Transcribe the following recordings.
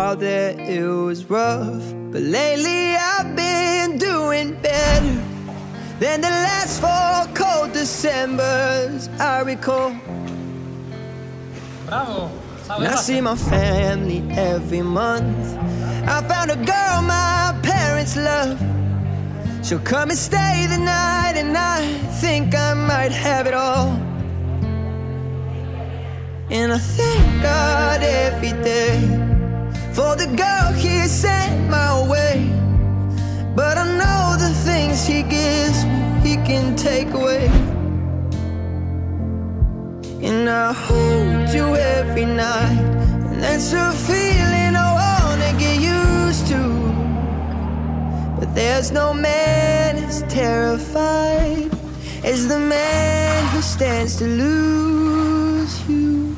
out there it was rough, but lately I've been doing better than the last 4 cold Decembers I recall. Brawo! And I see my family every month. I found a girl my parents love. She'll come and stay the night, and I think I might have it all. And I thank God every day for the girl He sent my way. But I know the things He gives me, He can take away. And I hold you every night, and that's a feeling I wanna get used to. But there's no man as terrified as the man who stands to lose you.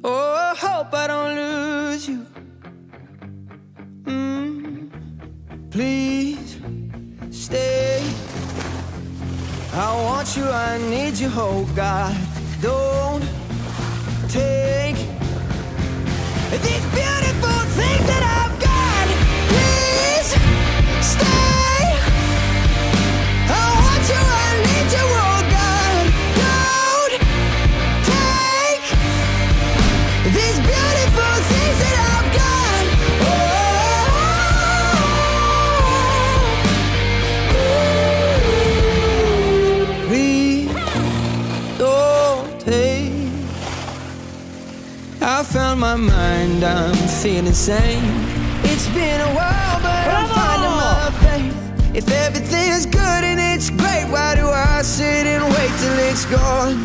Oh, I hope I don't lose you. Please stay. I want you, I need you, oh God. Don't take these beautiful things that I've got. Please stay. I want you, I need you, oh God. Don't take these beautiful things that I've got. Please don't take. I found my mind, I'm feeling sane. It's been a while, but I'm finding my faith. If everything's good and it's great, why do I sit and wait till it's gone?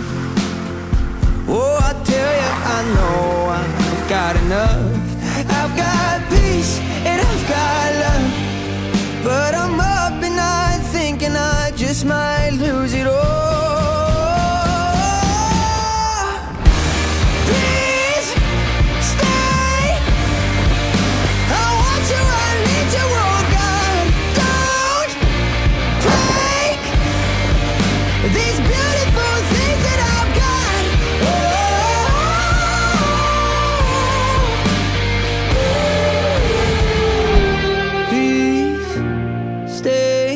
Oh, I tell you, I know I've got enough. I've got peace and I've got love, but I'm up at night thinking I just might lose it all. These beautiful things that I've got. Please stay.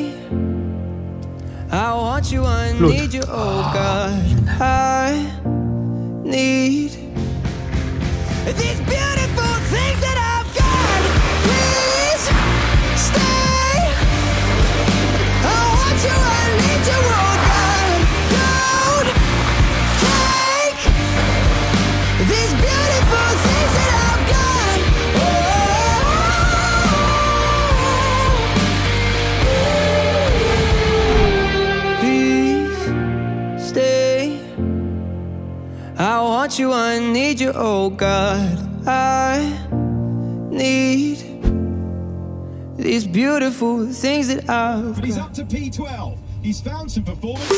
I want you, I need you, oh God. I need these beautiful things that I've got. Please stay. I want you, I need you, oh God. These beautiful things that I've got. Please stay. I want you, I need you, oh God. I need these beautiful things that I've got. He's up to P12. He's found some performance.